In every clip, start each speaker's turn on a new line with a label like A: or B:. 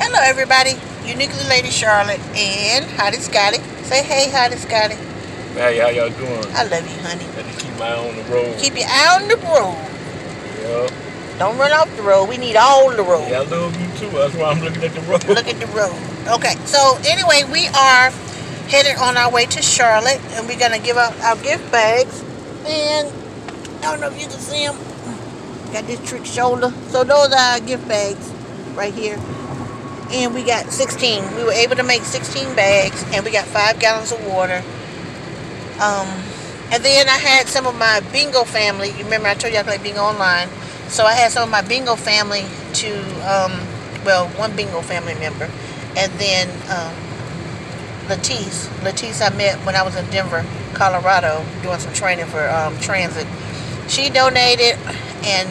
A: Hello, everybody. Uniquely Lady Charlotte and Hottie Scotty. Say hey, Hottie Scotty.
B: Hey, how y'all doing?
A: I love you, honey.
B: Had to keep my eye on the road.
A: Keep your eye on the road.
B: Yep.
A: Don't run off the road. We need all the road.
B: Yeah, I love you too. That's why I'm looking at the road.
A: Look at the road. Okay, so anyway, we are headed on our way to Charlotte, and we're gonna give out our gift bags. And I don't know if you can see them. Got this trick shoulder. So those are our gift bags right here. And we got 16. We were able to make 16 bags, and we got 5 gallons of water. And then I had some of my bingo family. You remember I told you I play bingo online. So I had some of my bingo family to, one bingo family member. And then Latice I met when I was in Denver, Colorado, doing some training for transit. She donated, and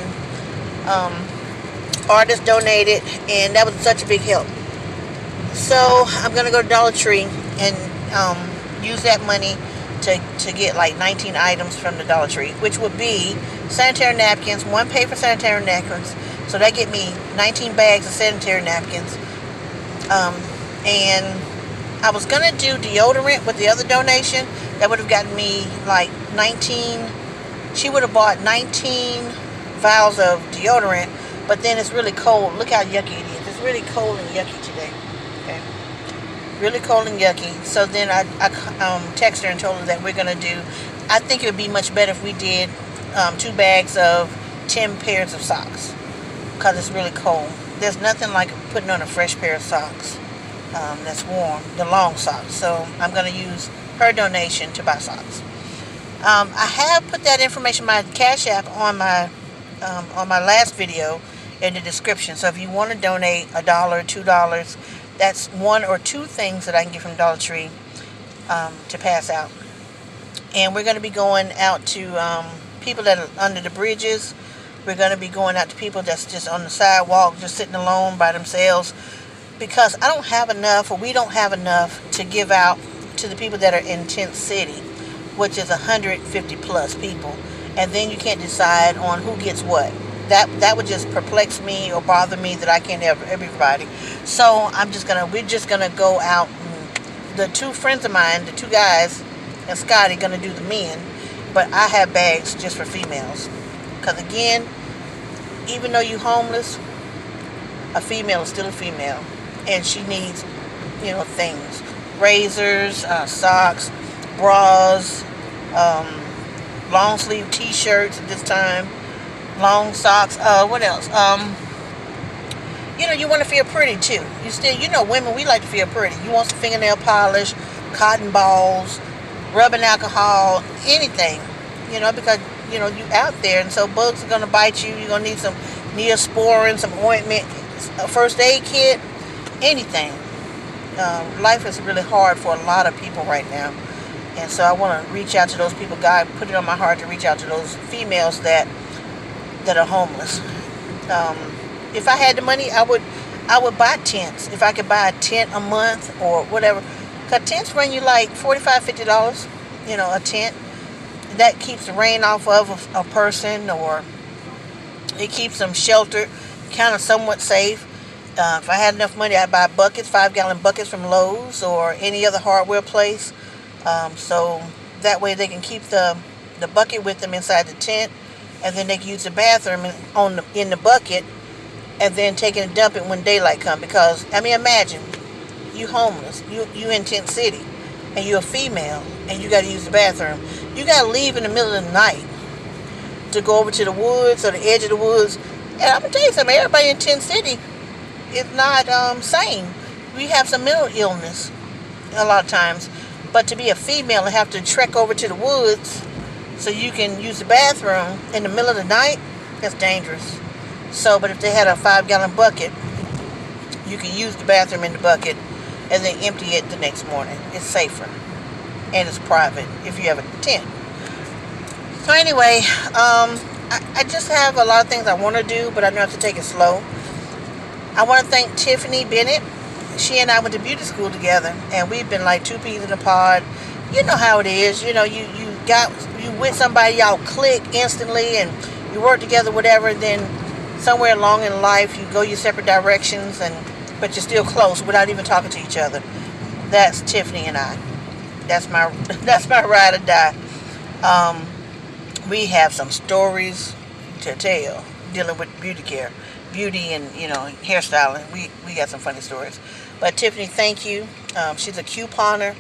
A: artists donated, and that was such a big help. So I'm going to go to Dollar Tree and use that money to get like 19 items from the Dollar Tree, which would be sanitary napkins, 1 pay for sanitary napkins. So that get me 19 bags of sanitary napkins. And I was going to do deodorant with the other donation. That would have gotten me like 19. She would have bought 19 vials of deodorant, but then it's really cold. Look how yucky it is. It's really cold and yucky today. Okay. Really cold and yucky. So then I texted her and told her that we're going to do, I think it would be much better if we did 2 bags of 10 pairs of socks, because it's really cold. There's nothing like putting on a fresh pair of socks that's warm, the long socks. So I'm going to use her donation to buy socks. I have put that information, my Cash App, on my last video in the description. So if you want to donate $1, $2, that's 1 or 2 things that I can get from Dollar Tree to pass out. And we're going to be going out to people that are under the bridges. We're going to be going out to people that's just on the sidewalk, just sitting alone by themselves, because I don't have enough, or we don't have enough to give out to the people that are in Tent City, which is 150 plus people. And then you can't decide on who gets what. That would just perplex me or bother me, that I can't have everybody. So we're just gonna go out. The 2 friends of mine, the 2 guys, and Scotty gonna do the men, but I have bags just for females. Because again, even though you homeless, a female is still a female, and she needs, things, razors, socks, bras, long sleeve t-shirts at this time, long socks, what else? You want to feel pretty too. Women, we like to feel pretty. You want some fingernail polish, cotton balls, rubbing alcohol, anything, because, you out there, and so bugs are going to bite you. You're going to need some Neosporin, some ointment, a first aid kit, anything. Life is really hard for a lot of people right now. And so I want to reach out to those people. God put it on my heart to reach out to those females that are homeless. If I had the money, I would buy tents. If I could buy a tent a month or whatever. Because tents run you like $45, $50, a tent. That keeps the rain off of a person, or it keeps them sheltered, kind of somewhat safe. If I had enough money, I'd buy buckets, 5-gallon buckets from Lowe's or any other hardware place. So that way they can keep the bucket with them inside the tent, and then they can use the bathroom in the bucket, and then take it and dump it when daylight comes. Because, imagine, you homeless, you in Tent City, and you're a female, and you got to use the bathroom. You got to leave in the middle of the night to go over to the woods or the edge of the woods. And I'm going to tell you something, everybody in Tent City is not sane. We have some mental illness a lot of times. But to be a female and have to trek over to the woods so you can use the bathroom in the middle of the night, that's dangerous. So, but if they had a 5-gallon bucket, you can use the bathroom in the bucket and then empty it the next morning. It's safer. And it's private if you have a tent. So anyway, I just have a lot of things I want to do, but I know I have to take it slow. I want to thank Tiffany Bennett. She and I went to beauty school together, and we've been like 2 peas in a pod. You know how it is. You with somebody, y'all click instantly, and you work together, whatever. Then somewhere along in life, you go your separate directions, but you're still close without even talking to each other. That's Tiffany and I. That's my that's my ride or die. Um, we have some stories to tell dealing with beauty care, beauty and hairstyling. We got some funny stories. But Tiffany, thank you. She's a couponer.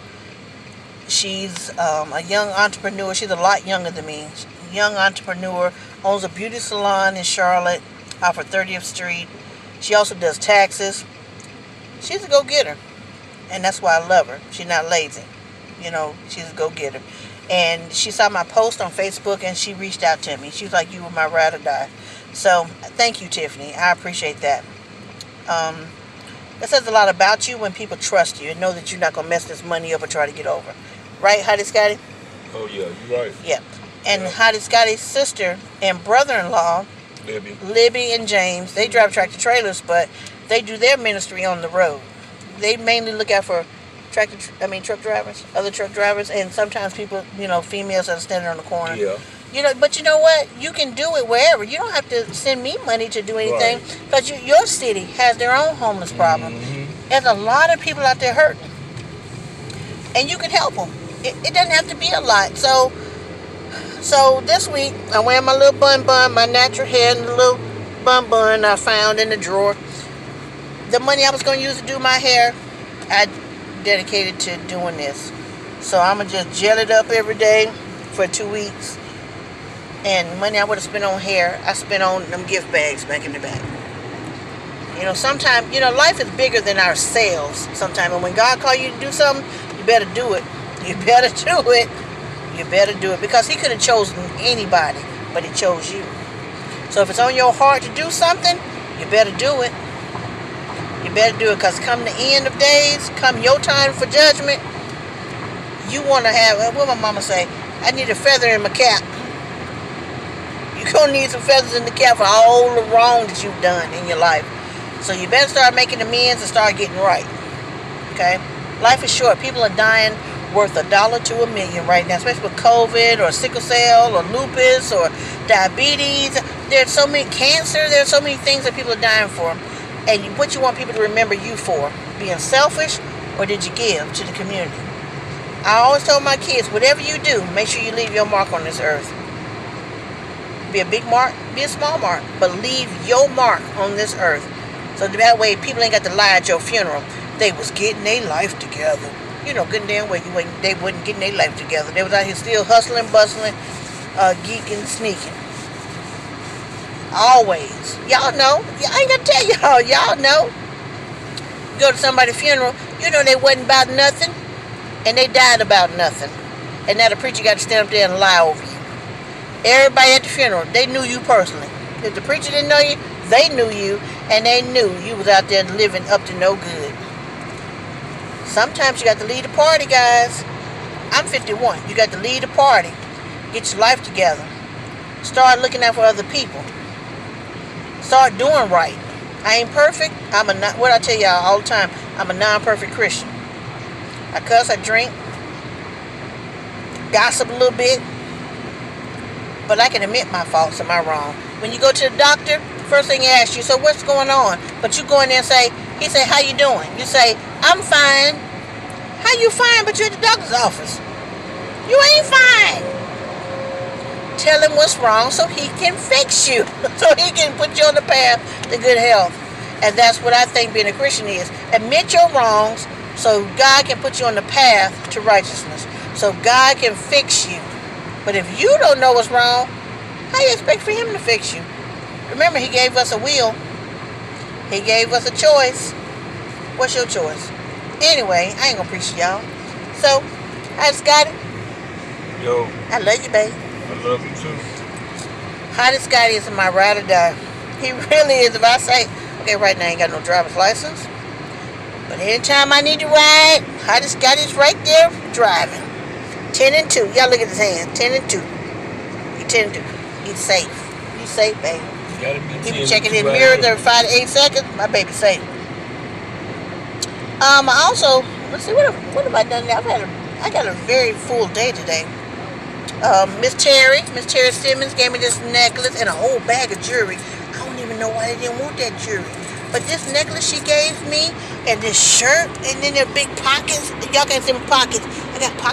A: She's a young entrepreneur. She's a lot younger than me. Young entrepreneur, owns a beauty salon in Charlotte off of 30th Street. She also does taxes. She's a go-getter, and that's why I love her. She's not lazy. She's a go-getter. And she saw my post on Facebook, and she reached out to me. She was like, you were my ride or die. So thank you, Tiffany. I appreciate that. That says a lot about you when people trust you and know that you're not going to mess this money up or try to get over. Right, Hottie Scotty?
B: Oh, yeah, you're right.
A: Yeah. And Hottie Scotty's sister and brother-in-law, Libby and James, they drive tractor trailers, but they do their ministry on the road. They mainly look out for truck drivers, other truck drivers, and sometimes people, females that are standing on the corner.
B: Yeah.
A: But you know what? You can do it wherever. You don't have to send me money to do anything, because your city has their own homeless problem.
B: Mm-hmm.
A: There's a lot of people out there hurting, and you can help them. It doesn't have to be a lot. So this week, I'm wearing my little bun, my natural hair, and the little bun I found in the drawer. The money I was going to use to do my hair, I dedicated to doing this. So I'm going to just gel it up every day for 2 weeks. And money I would have spent on hair, I spent on them gift bags back in the back. Sometimes, life is bigger than our sales sometimes. And when God calls you to do something, you better do it. You better do it. You better do it. Because he could have chosen anybody, but he chose you. So if it's on your heart to do something, you better do it. You better do it, because come the end of days, come your time for judgment, you want to have, what my mama say, I need a feather in my cap. You're going to need some feathers in the cap for all the wrong that you've done in your life. So you better start making amends and start getting right. Okay? Life is short. People are dying worth $1 to $1 million right now, especially with COVID or sickle cell or lupus or diabetes. There's so many cancer. There's so many things that people are dying for. And what you want people to remember you for? Being selfish, or did you give to the community? I always tell my kids, whatever you do, make sure you leave your mark on this earth. Be a big mark, be a small mark, but leave your mark on this earth. So that way people ain't got to lie at your funeral. They was getting their life together. Good and damn well they wasn't getting their life together. They was out here still hustling, bustling, geeking, sneaking. Always. Y'all know. I ain't gonna tell y'all. Y'all know. Go to somebody's funeral, they wasn't about nothing, and they died about nothing. And now the preacher got to stand up there and lie over you. Everybody at the funeral, they knew you personally. If the preacher didn't know you, they knew you, and they knew you was out there living up to no good. Sometimes you got to lead the party, guys. I'm 51. You got to lead the party. Get your life together. Start looking out for other people. Start doing right. I ain't perfect. What I tell y'all all the time, I'm a non-perfect Christian. I cuss, I drink, gossip a little bit, but I can admit my faults and my wrong. When you go to the doctor, first thing he asks you, so what's going on? But you go in there and he say, how you doing? You say, I'm fine. How you fine, but you're at the doctor's office? You ain't fine. Tell him what's wrong so he can fix you. So he can put you on the path to good health. And that's what I think being a Christian is. Admit your wrongs so God can put you on the path to righteousness. So God can fix you. But if you don't know what's wrong, how you expect for him to fix you? Remember, he gave us a will. He gave us a choice. What's your choice? Anyway, I ain't gonna preach to y'all. So, I just got it.
B: Yo.
A: I love you, babe.
B: I love you too.
A: Hottie Scotty is my ride or die. He really is. If I say, okay, right now I ain't got no driver's license, but anytime I need to ride, Hottie Scotty's right there driving. 10 and 2. Y'all look at his hand. 10 and 2. He's 10 and 2. He's safe. He's safe, baby. He be checking his mirrors every 5 to 8 seconds. My baby's safe. I also, let's see, what have I done now? I got a very full day today. Miss Terry Simmons gave me this necklace and a whole bag of jewelry. I don't even know why they didn't want that jewelry. But this necklace she gave me, and this shirt, and then their big pockets. Y'all can't see my pockets. I got pockets.